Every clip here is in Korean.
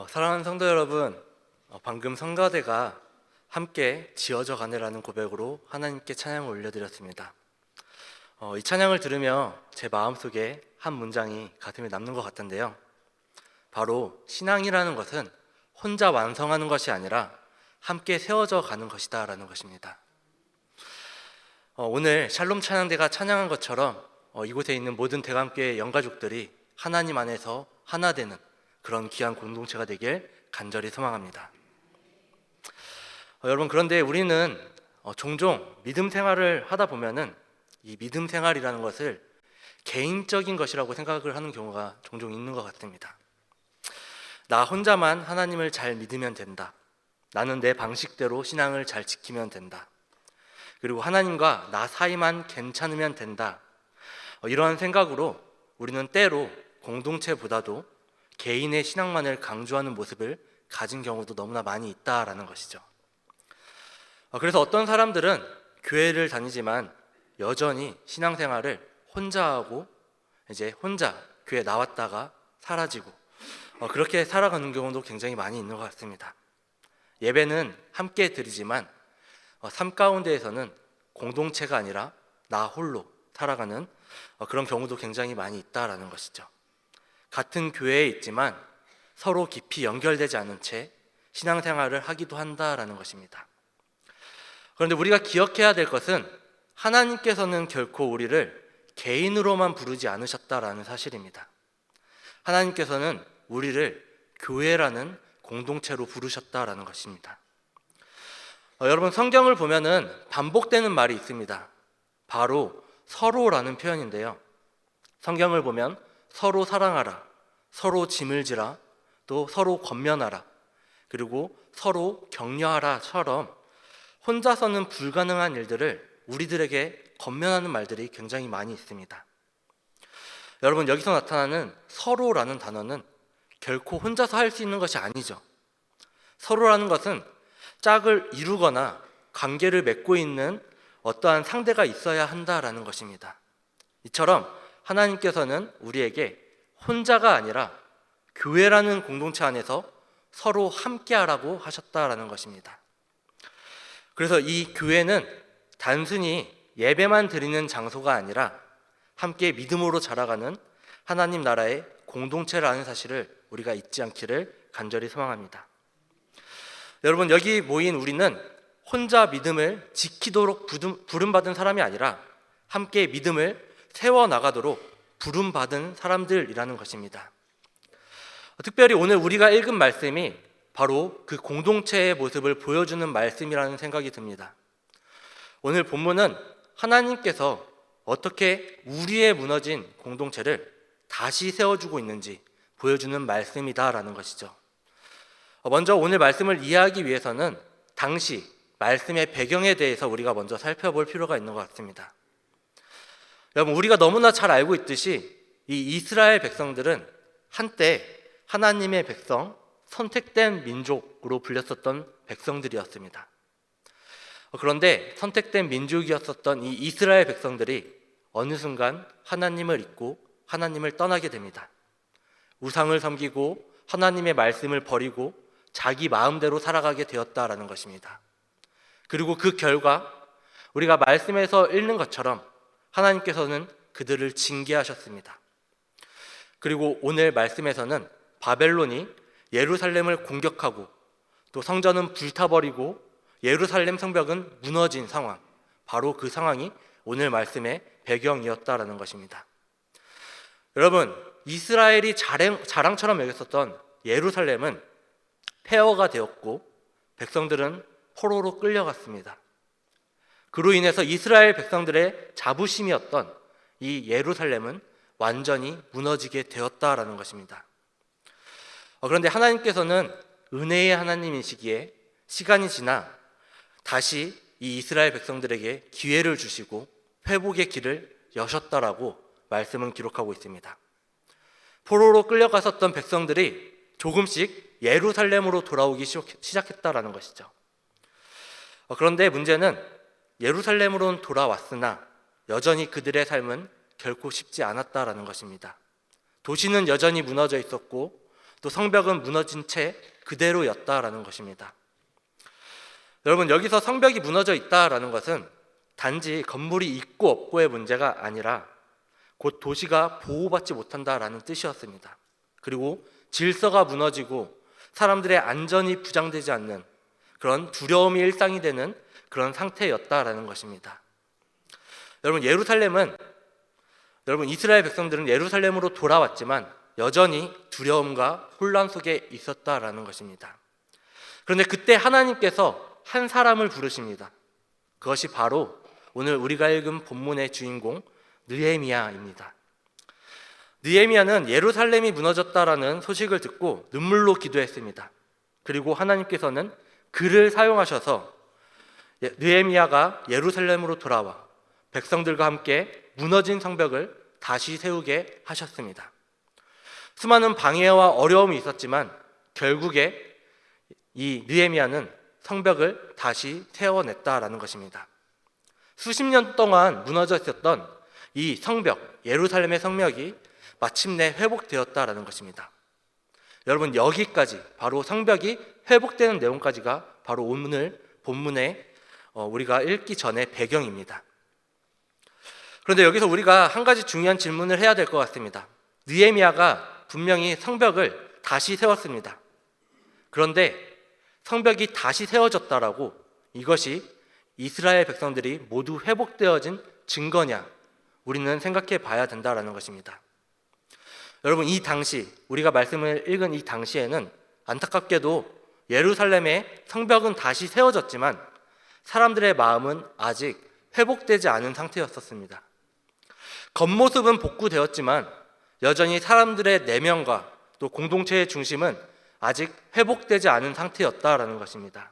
사랑하는 성도 여러분, 방금 성가대가 함께 지어져 가네라는 고백으로 하나님께 찬양을 올려드렸습니다. 이 찬양을 들으며 제 마음속에 한 문장이 가슴에 남는 것 같은데요. 바로 신앙이라는 것은 혼자 완성하는 것이 아니라 함께 세워져 가는 것이다 라는 것입니다. 오늘 샬롬 찬양대가 찬양한 것처럼 이곳에 있는 모든 대감교회 영가족들이 하나님 안에서 하나 되는 그런 귀한 공동체가 되길 간절히 소망합니다. 여러분, 그런데 우리는 종종 믿음 생활을 하다 보면은 이 믿음 생활이라는 것을 개인적인 것이라고 생각을 하는 경우가 종종 있는 것 같습니다. 나 혼자만 하나님을 잘 믿으면 된다. 나는 내 방식대로 신앙을 잘 지키면 된다. 그리고 하나님과 나 사이만 괜찮으면 된다. 이러한 생각으로 우리는 때로 공동체보다도 개인의 신앙만을 강조하는 모습을 가진 경우도 너무나 많이 있다라는 것이죠. 그래서 어떤 사람들은 교회를 다니지만 여전히 신앙생활을 혼자 하고 이제 혼자 교회 나왔다가 사라지고 그렇게 살아가는 경우도 굉장히 많이 있는 것 같습니다. 예배는 함께 드리지만 삶 가운데에서는 공동체가 아니라 나 홀로 살아가는 그런 경우도 굉장히 많이 있다라는 것이죠. 같은 교회에 있지만 서로 깊이 연결되지 않은 채 신앙생활을 하기도 한다라는 것입니다. 그런데 우리가 기억해야 될 것은 하나님께서는 결코 우리를 개인으로만 부르지 않으셨다라는 사실입니다. 하나님께서는 우리를 교회라는 공동체로 부르셨다라는 것입니다. 여러분, 성경을 보면은 반복되는 말이 있습니다. 바로 서로라는 표현인데요. 성경을 보면 서로 사랑하라, 서로 짐을 지라, 또 서로 권면하라, 그리고 서로 격려하라처럼 혼자서는 불가능한 일들을 우리들에게 권면하는 말들이 굉장히 많이 있습니다. 여러분, 여기서 나타나는 서로라는 단어는 결코 혼자서 할 수 있는 것이 아니죠. 서로라는 것은 짝을 이루거나 관계를 맺고 있는 어떠한 상대가 있어야 한다라는 것입니다. 이처럼 하나님께서는 우리에게 혼자가 아니라 교회라는 공동체 안에서 서로 함께하라고 하셨다라는 것입니다. 그래서 이 교회는 단순히 예배만 드리는 장소가 아니라 함께 믿음으로 자라가는 하나님 나라의 공동체라는 사실을 우리가 잊지 않기를 간절히 소망합니다. 여러분, 여기 모인 우리는 혼자 믿음을 지키도록 부름받은 사람이 아니라 함께 믿음을 세워나가도록 부름받은 사람들이라는 것입니다. 특별히 오늘 우리가 읽은 말씀이 바로 그 공동체의 모습을 보여주는 말씀이라는 생각이 듭니다. 오늘 본문은 하나님께서 어떻게 우리의 무너진 공동체를 다시 세워주고 있는지 보여주는 말씀이다라는 것이죠. 먼저 오늘 말씀을 이해하기 위해서는 당시 말씀의 배경에 대해서 우리가 먼저 살펴볼 필요가 있는 것 같습니다. 여러분, 우리가 너무나 잘 알고 있듯이 이 이스라엘 백성들은 한때 하나님의 백성, 선택된 민족으로 불렸었던 백성들이었습니다. 그런데 선택된 민족이었었던 이 이스라엘 백성들이 어느 순간 하나님을 잊고 하나님을 떠나게 됩니다. 우상을 섬기고 하나님의 말씀을 버리고 자기 마음대로 살아가게 되었다라는 것입니다. 그리고 그 결과 우리가 말씀에서 읽는 것처럼 하나님께서는 그들을 징계하셨습니다. 그리고 오늘 말씀에서는 바벨론이 예루살렘을 공격하고 또 성전은 불타버리고 예루살렘 성벽은 무너진 상황, 바로 그 상황이 오늘 말씀의 배경이었다라는 것입니다. 여러분, 이스라엘이 자랑처럼 여겼었던 예루살렘은 폐허가 되었고 백성들은 포로로 끌려갔습니다. 그로 인해서 이스라엘 백성들의 자부심이었던 이 예루살렘은 완전히 무너지게 되었다라는 것입니다. 그런데 하나님께서는 은혜의 하나님이시기에 시간이 지나 다시 이 이스라엘 백성들에게 기회를 주시고 회복의 길을 여셨다라고 말씀은 기록하고 있습니다. 포로로 끌려갔었던 백성들이 조금씩 예루살렘으로 돌아오기 시작했다라는 것이죠. 그런데 문제는 예루살렘으로는 돌아왔으나 여전히 그들의 삶은 결코 쉽지 않았다라는 것입니다. 도시는 여전히 무너져 있었고 또 성벽은 무너진 채 그대로였다라는 것입니다. 여러분, 여기서 성벽이 무너져 있다라는 것은 단지 건물이 있고 없고의 문제가 아니라 곧 도시가 보호받지 못한다라는 뜻이었습니다. 그리고 질서가 무너지고 사람들의 안전이 부장되지 않는 그런 두려움이 일상이 되는 그런 상태였다라는 것입니다. 여러분, 이스라엘 백성들은 예루살렘으로 돌아왔지만 여전히 두려움과 혼란 속에 있었다라는 것입니다. 그런데 그때 하나님께서 한 사람을 부르십니다. 그것이 바로 오늘 우리가 읽은 본문의 주인공 느헤미야입니다. 느헤미야는 예루살렘이 무너졌다라는 소식을 듣고 눈물로 기도했습니다. 그리고 하나님께서는 그를 사용하셔서 느헤미야가 예루살렘으로 돌아와 백성들과 함께 무너진 성벽을 다시 세우게 하셨습니다. 수많은 방해와 어려움이 있었지만 결국에 이 느헤미야는 성벽을 다시 세워냈다라는 것입니다. 수십 년 동안 무너져 있었던 이 성벽, 예루살렘의 성벽이 마침내 회복되었다라는 것입니다. 여러분, 여기까지 바로 성벽이 회복되는 내용까지가 바로 오늘 본문에 우리가 읽기 전의 배경입니다. 그런데 여기서 우리가 한 가지 중요한 질문을 해야 될 것 같습니다. 느헤미야가 분명히 성벽을 다시 세웠습니다. 그런데 성벽이 다시 세워졌다라고 이것이 이스라엘 백성들이 모두 회복되어진 증거냐, 우리는 생각해 봐야 된다라는 것입니다. 여러분, 이 당시 우리가 말씀을 읽은 이 당시에는 안타깝게도 예루살렘의 성벽은 다시 세워졌지만 사람들의 마음은 아직 회복되지 않은 상태였었습니다. 겉모습은 복구되었지만 여전히 사람들의 내면과 또 공동체의 중심은 아직 회복되지 않은 상태였다라는 것입니다.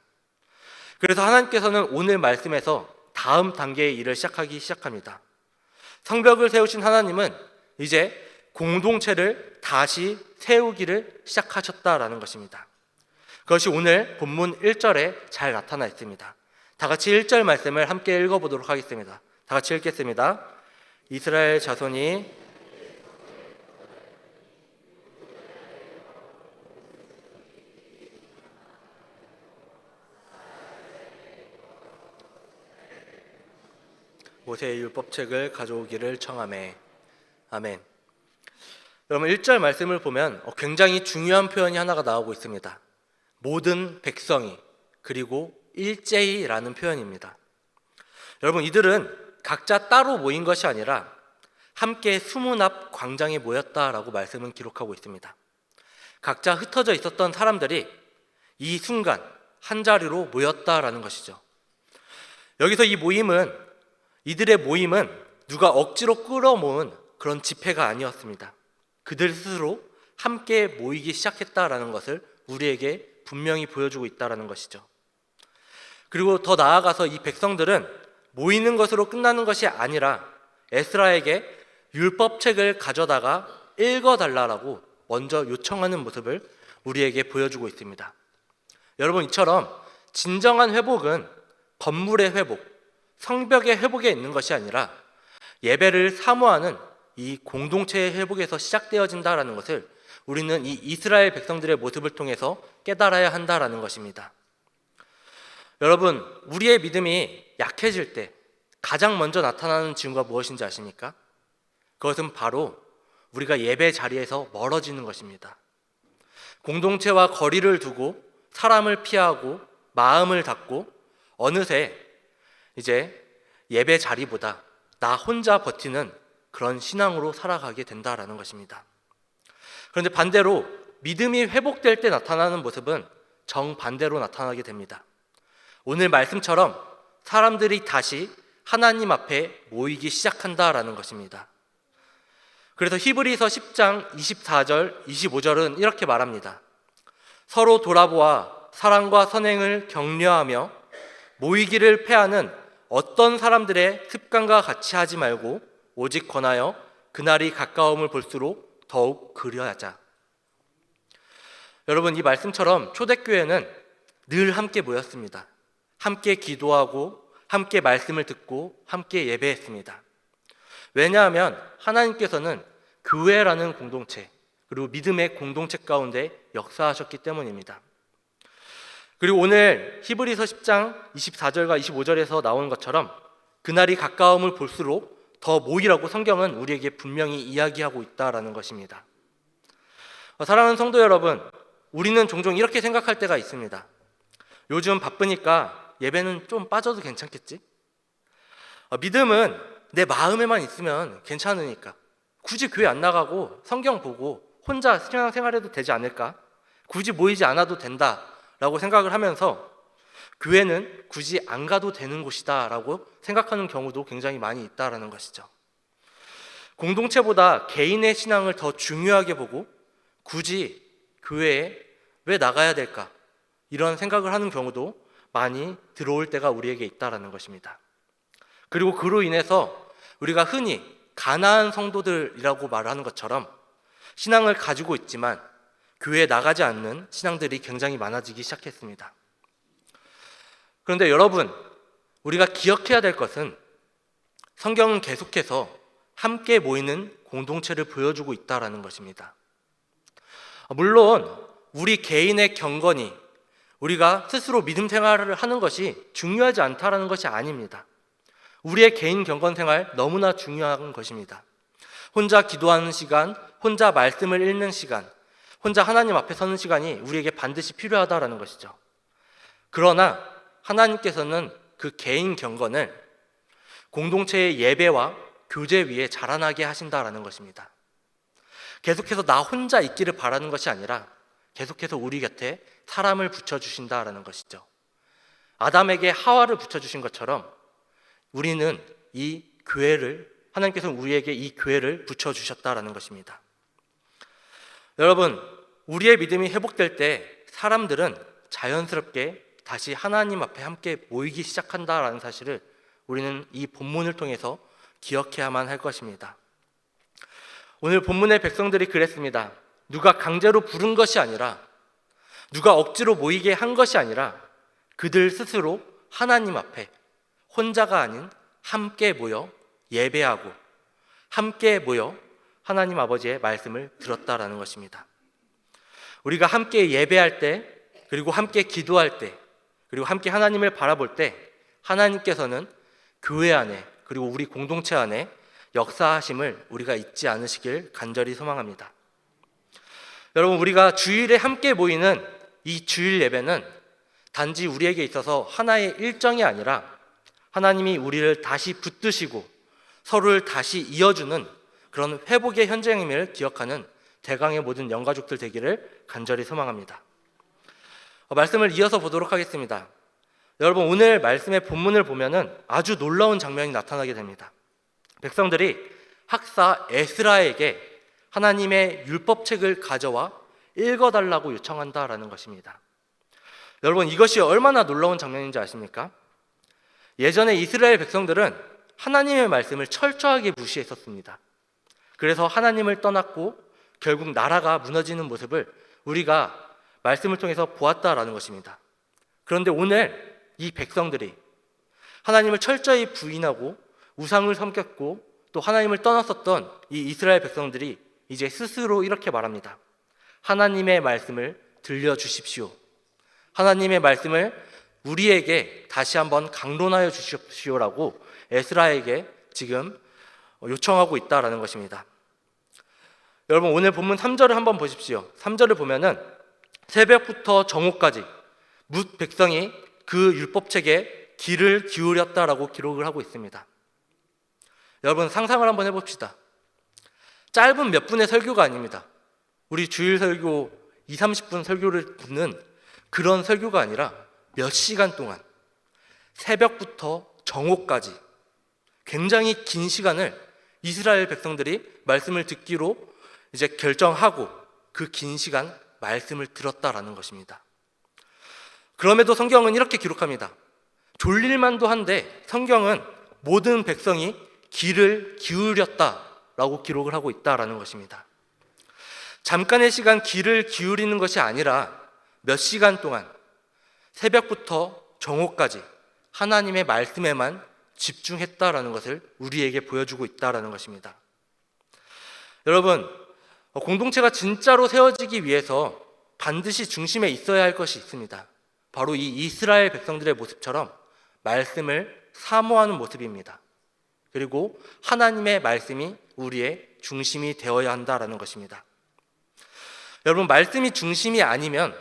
그래서 하나님께서는 오늘 말씀에서 다음 단계의 일을 시작합니다. 성벽을 세우신 하나님은 이제 공동체를 다시 세우기를 시작하셨다라는 것입니다. 그것이 오늘 본문 1절에 잘 나타나 있습니다. 다 같이 1절 말씀을 함께 읽어보도록 하겠습니다. 다 같이 읽겠습니다. 이스라엘 자손이 모세의 율법책을 가져오기를 청하매. 아멘. 여러분, 1절 말씀을 보면 굉장히 중요한 표현이 하나가 나오고 있습니다. 모든 백성이, 그리고 일제히라는 표현입니다. 여러분, 이들은 각자 따로 모인 것이 아니라 함께 수문 앞 광장에 모였다라고 말씀은 기록하고 있습니다. 각자 흩어져 있었던 사람들이 이 순간 한 자리로 모였다라는 것이죠. 여기서 이들의 모임은 누가 억지로 끌어모은 그런 집회가 아니었습니다. 그들 스스로 함께 모이기 시작했다라는 것을 우리에게 분명히 보여주고 있다라는 것이죠. 그리고 더 나아가서 이 백성들은 모이는 것으로 끝나는 것이 아니라 에스라에게 율법책을 가져다가 읽어달라고 먼저 요청하는 모습을 우리에게 보여주고 있습니다. 여러분, 이처럼 진정한 회복은 건물의 회복, 성벽의 회복에 있는 것이 아니라 예배를 사모하는 이 공동체의 회복에서 시작되어진다라는 것을 우리는 이 이스라엘 백성들의 모습을 통해서 깨달아야 한다라는 것입니다. 여러분, 우리의 믿음이 약해질 때 가장 먼저 나타나는 징후가 무엇인지 아십니까? 그것은 바로 우리가 예배 자리에서 멀어지는 것입니다. 공동체와 거리를 두고 사람을 피하고 마음을 닫고 어느새 이제 예배 자리보다 나 혼자 버티는 그런 신앙으로 살아가게 된다라는 것입니다. 그런데 반대로 믿음이 회복될 때 나타나는 모습은 정반대로 나타나게 됩니다. 오늘 말씀처럼 사람들이 다시 하나님 앞에 모이기 시작한다라는 것입니다. 그래서 히브리서 10장 24절 25절은 이렇게 말합니다. 서로 돌아보아 사랑과 선행을 격려하며 모이기를 패하는 어떤 사람들의 습관과 같이 하지 말고 오직 권하여 그날이 가까움을 볼수록 더욱 그리하자. 여러분, 이 말씀처럼 초대교회는 늘 함께 모였습니다. 함께 기도하고 함께 말씀을 듣고 함께 예배했습니다. 왜냐하면 하나님께서는 교회라는 공동체, 그리고 믿음의 공동체 가운데 역사하셨기 때문입니다. 그리고 오늘 히브리서 10장 24절과 25절에서 나오는 것처럼 그날이 가까움을 볼수록 더 모이라고 성경은 우리에게 분명히 이야기하고 있다라는 것입니다. 사랑하는 성도 여러분, 우리는 종종 이렇게 생각할 때가 있습니다. 요즘 바쁘니까 예배는 좀 빠져도 괜찮겠지? 믿음은 내 마음에만 있으면 괜찮으니까 굳이 교회 안 나가고 성경 보고 혼자 신앙생활해도 되지 않을까? 굳이 모이지 않아도 된다라고 생각을 하면서 교회는 굳이 안 가도 되는 곳이다라고 생각하는 경우도 굉장히 많이 있다라는 것이죠. 공동체보다 개인의 신앙을 더 중요하게 보고 굳이 교회에 왜 나가야 될까? 이런 생각을 하는 경우도 많이 들어올 때가 우리에게 있다라는 것입니다. 그리고 그로 인해서 우리가 흔히 가난한 성도들이라고 말하는 것처럼 신앙을 가지고 있지만 교회에 나가지 않는 신앙들이 굉장히 많아지기 시작했습니다. 그런데 여러분, 우리가 기억해야 될 것은 성경은 계속해서 함께 모이는 공동체를 보여주고 있다는 것입니다. 물론 우리 개인의 경건이 우리가 스스로 믿음 생활을 하는 것이 중요하지 않다는 것이 아닙니다. 우리의 개인 경건 생활 너무나 중요한 것입니다. 혼자 기도하는 시간, 혼자 말씀을 읽는 시간, 혼자 하나님 앞에 서는 시간이 우리에게 반드시 필요하다는 것이죠. 그러나 하나님께서는 그 개인 경건을 공동체의 예배와 교제 위에 자라나게 하신다라는 것입니다. 계속해서 나 혼자 있기를 바라는 것이 아니라 계속해서 우리 곁에 사람을 붙여주신다라는 것이죠. 아담에게 하와를 붙여주신 것처럼 우리는 이 교회를, 하나님께서는 우리에게 이 교회를 붙여주셨다라는 것입니다. 여러분, 우리의 믿음이 회복될 때 사람들은 자연스럽게 다시 하나님 앞에 함께 모이기 시작한다라는 사실을 우리는 이 본문을 통해서 기억해야만 할 것입니다. 오늘 본문의 백성들이 그랬습니다. 누가 강제로 부른 것이 아니라, 누가 억지로 모이게 한 것이 아니라 그들 스스로 하나님 앞에 혼자가 아닌 함께 모여 예배하고 함께 모여 하나님 아버지의 말씀을 들었다라는 것입니다. 우리가 함께 예배할 때, 그리고 함께 기도할 때, 그리고 함께 하나님을 바라볼 때 하나님께서는 교회 안에, 그리고 우리 공동체 안에 역사하심을 우리가 잊지 않으시길 간절히 소망합니다. 여러분, 우리가 주일에 함께 모이는 이 주일 예배는 단지 우리에게 있어서 하나의 일정이 아니라 하나님이 우리를 다시 붙드시고 서로를 다시 이어주는 그런 회복의 현장임을 기억하는 대강의 모든 영가족들 되기를 간절히 소망합니다. 말씀을 이어서 보도록 하겠습니다. 여러분, 오늘 말씀의 본문을 보면은 아주 놀라운 장면이 나타나게 됩니다. 백성들이 학사 에스라에게 하나님의 율법책을 가져와 읽어달라고 요청한다라는 것입니다. 여러분, 이것이 얼마나 놀라운 장면인지 아십니까? 예전에 이스라엘 백성들은 하나님의 말씀을 철저하게 무시했었습니다. 그래서 하나님을 떠났고 결국 나라가 무너지는 모습을 우리가 말씀을 통해서 보았다라는 것입니다. 그런데 오늘 이 백성들이 하나님을 철저히 부인하고 우상을 섬겼고 또 하나님을 떠났었던 이 이스라엘 백성들이 이제 스스로 이렇게 말합니다. 하나님의 말씀을 들려주십시오. 하나님의 말씀을 우리에게 다시 한번 강론하여 주십시오라고 에스라에게 지금 요청하고 있다라는 것입니다. 여러분, 오늘 본문 3절을 한번 보십시오. 3절을 보면은 새벽부터 정오까지 뭇 백성이 그 율법책에 귀를 기울였다라고 기록을 하고 있습니다. 여러분, 상상을 한번 해봅시다. 짧은 몇 분의 설교가 아닙니다. 우리 주일 설교 20-30분 설교를 듣는 그런 설교가 아니라 몇 시간 동안 새벽부터 정오까지 굉장히 긴 시간을 이스라엘 백성들이 말씀을 듣기로 이제 결정하고 그 긴 시간 말씀을 들었다라는 것입니다. 그럼에도 성경은 이렇게 기록합니다. 졸릴만도 한데 성경은 모든 백성이 귀를 기울였다라고 기록을 하고 있다라는 것입니다. 잠깐의 시간 귀를 기울이는 것이 아니라 몇 시간 동안 새벽부터 정오까지 하나님의 말씀에만 집중했다라는 것을 우리에게 보여주고 있다라는 것입니다. 여러분, 공동체가 진짜로 세워지기 위해서 반드시 중심에 있어야 할 것이 있습니다. 바로 이 이스라엘 백성들의 모습처럼 말씀을 사모하는 모습입니다. 그리고 하나님의 말씀이 우리의 중심이 되어야 한다라는 것입니다. 여러분, 말씀이 중심이 아니면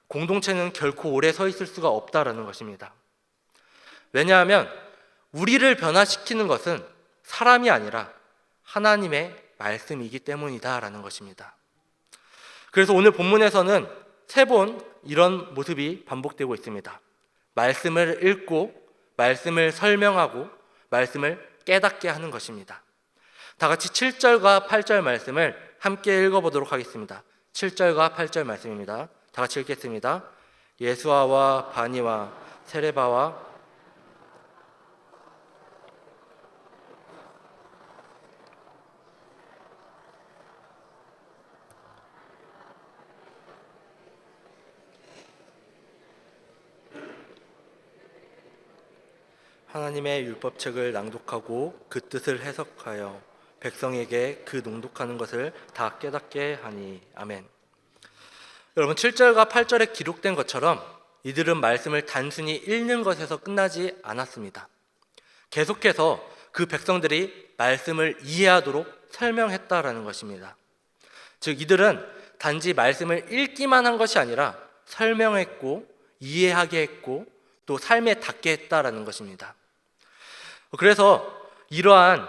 공동체는 결코 오래 서 있을 수가 없다라는 것입니다. 왜냐하면 우리를 변화시키는 것은 사람이 아니라 하나님의 말씀이기 때문이다라는 것입니다. 그래서 오늘 본문에서는 3번 이런 모습이 반복되고 있습니다. 말씀을 읽고 말씀을 설명하고 말씀을 깨닫게 하는 것입니다. 다 같이 7절과 8절 말씀을 함께 읽어보도록 하겠습니다. 7절과 8절 말씀입니다. 다 같이 읽겠습니다. 예수아와 바니와 세레바와 하나님의 율법책을 낭독하고 그 뜻을 해석하여 백성에게 그 낭독하는 것을 다 깨닫게 하니. 아멘. 여러분, 7절과 8절에 기록된 것처럼 이들은 말씀을 단순히 읽는 것에서 끝나지 않았습니다. 계속해서 그 백성들이 말씀을 이해하도록 설명했다라는 것입니다. 즉, 이들은 단지 말씀을 읽기만 한 것이 아니라 설명했고 이해하게 했고 또 삶에 닿게 했다라는 것입니다. 그래서 이러한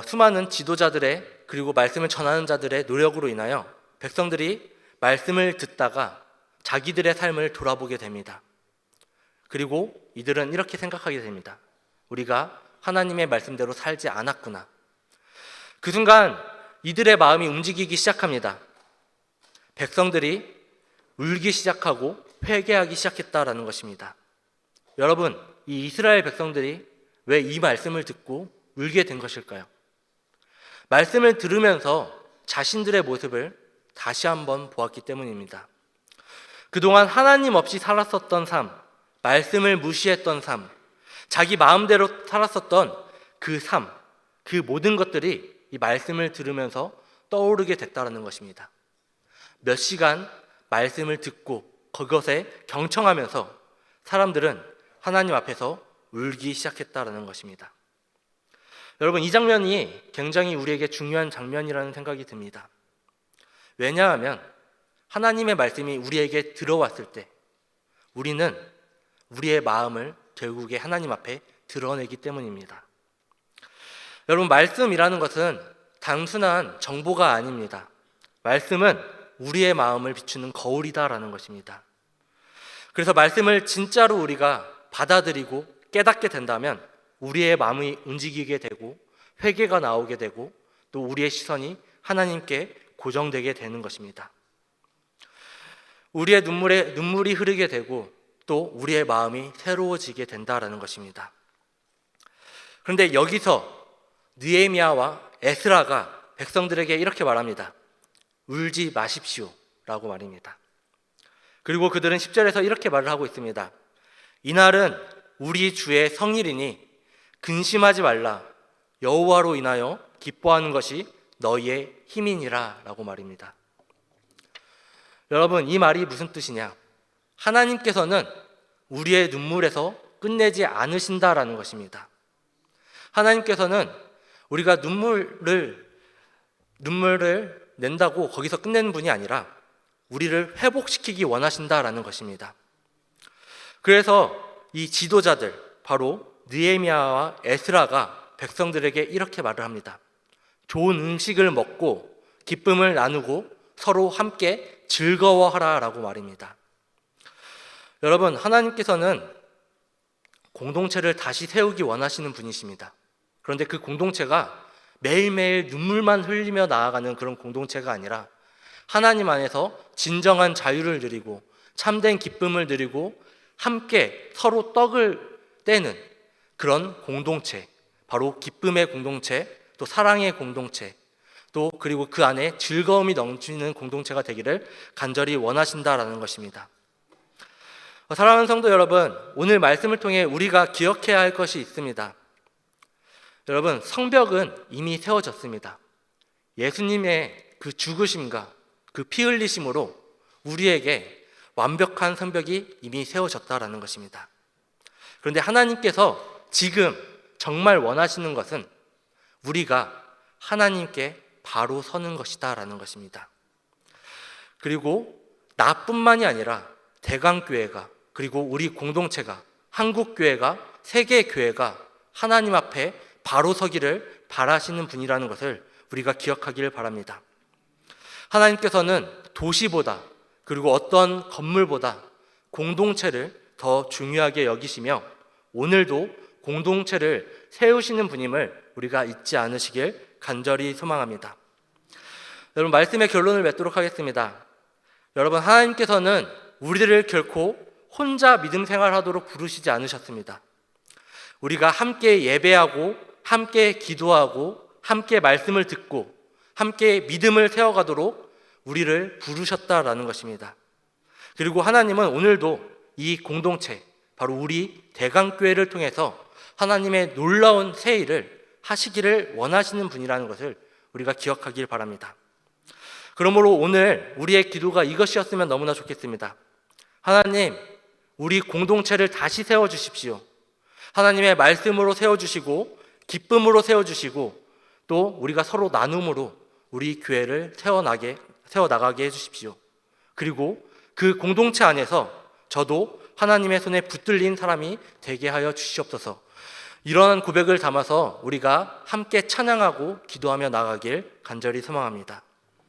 수많은 지도자들의 그리고 말씀을 전하는 자들의 노력으로 인하여 백성들이 말씀을 듣다가 자기들의 삶을 돌아보게 됩니다. 그리고 이들은 이렇게 생각하게 됩니다. 우리가 하나님의 말씀대로 살지 않았구나. 그 순간 이들의 마음이 움직이기 시작합니다. 백성들이 울기 시작하고 회개하기 시작했다라는 것입니다. 여러분, 이 이스라엘 백성들이 왜 이 말씀을 듣고 울게 된 것일까요? 말씀을 들으면서 자신들의 모습을 다시 한번 보았기 때문입니다. 그동안 하나님 없이 살았었던 삶, 말씀을 무시했던 삶, 자기 마음대로 살았었던 그 삶, 그 모든 것들이 이 말씀을 들으면서 떠오르게 됐다는 것입니다. 몇 시간 말씀을 듣고 그것에 경청하면서 사람들은 하나님 앞에서 울기 시작했다는 것입니다. 여러분, 이 장면이 굉장히 우리에게 중요한 장면이라는 생각이 듭니다. 왜냐하면 하나님의 말씀이 우리에게 들어왔을 때 우리는 우리의 마음을 결국에 하나님 앞에 드러내기 때문입니다. 여러분, 말씀이라는 것은 단순한 정보가 아닙니다. 말씀은 우리의 마음을 비추는 거울이다라는 것입니다. 그래서 말씀을 진짜로 우리가 받아들이고 깨닫게 된다면 우리의 마음이 움직이게 되고 회개가 나오게 되고 또 우리의 시선이 하나님께 고정되게 되는 것입니다. 우리의 눈물이 흐르게 되고 또 우리의 마음이 새로워지게 된다라는 것입니다. 그런데 여기서 느헤미야와 에스라가 백성들에게 이렇게 말합니다. 울지 마십시오 라고 말입니다. 그리고 그들은 10절에서 이렇게 말을 하고 있습니다. 이날은 우리 주의 성일이니 근심하지 말라. 여호와로 인하여 기뻐하는 것이 너희의 힘이니라 라고 말입니다. 여러분, 이 말이 무슨 뜻이냐? 하나님께서는 우리의 눈물에서 끝내지 않으신다라는 것입니다. 하나님께서는 우리가 눈물을 낸다고 거기서 끝내는 분이 아니라 우리를 회복시키기 원하신다라는 것입니다. 그래서 이 지도자들, 바로 느헤미야와 에스라가 백성들에게 이렇게 말을 합니다. 좋은 음식을 먹고 기쁨을 나누고 서로 함께 즐거워하라 라고 말입니다. 여러분, 하나님께서는 공동체를 다시 세우기 원하시는 분이십니다. 그런데 그 공동체가 매일매일 눈물만 흘리며 나아가는 그런 공동체가 아니라 하나님 안에서 진정한 자유를 누리고 참된 기쁨을 누리고 함께 서로 떡을 떼는 그런 공동체, 바로 기쁨의 공동체, 또 사랑의 공동체, 또 그리고 그 안에 즐거움이 넘치는 공동체가 되기를 간절히 원하신다라는 것입니다. 사랑하는 성도 여러분, 오늘 말씀을 통해 우리가 기억해야 할 것이 있습니다. 여러분, 성벽은 이미 세워졌습니다. 예수님의 그 죽으심과 그 피 흘리심으로 우리에게 완벽한 성벽이 이미 세워졌다라는 것입니다. 그런데 하나님께서 지금 정말 원하시는 것은 우리가 하나님께 바로 서는 것이다라는 것입니다. 그리고 나뿐만이 아니라 대강교회가, 그리고 우리 공동체가, 한국교회가, 세계교회가 하나님 앞에 바로 서기를 바라시는 분이라는 것을 우리가 기억하기를 바랍니다. 하나님께서는 도시보다, 그리고 어떤 건물보다 공동체를 더 중요하게 여기시며 오늘도 공동체를 세우시는 분임을 우리가 잊지 않으시길 간절히 소망합니다. 여러분, 말씀의 결론을 맺도록 하겠습니다. 여러분, 하나님께서는 우리들을 결코 혼자 믿음 생활하도록 부르시지 않으셨습니다. 우리가 함께 예배하고 함께 기도하고 함께 말씀을 듣고 함께 믿음을 세워가도록 우리를 부르셨다라는 것입니다. 그리고 하나님은 오늘도 이 공동체, 바로 우리 대강교회를 통해서 하나님의 놀라운 새 일을 하시기를 원하시는 분이라는 것을 우리가 기억하길 바랍니다. 그러므로 오늘 우리의 기도가 이것이었으면 너무나 좋겠습니다. 하나님, 우리 공동체를 다시 세워주십시오. 하나님의 말씀으로 세워주시고 기쁨으로 세워주시고 또 우리가 서로 나눔으로 우리 교회를 세워나가게 해주십시오. 그리고 그 공동체 안에서 저도 하나님의 손에 붙들린 사람이 되게 하여 주시옵소서. 이러한 고백을 담아서 우리가 함께 찬양하고 기도하며 나가길 간절히 소망합니다.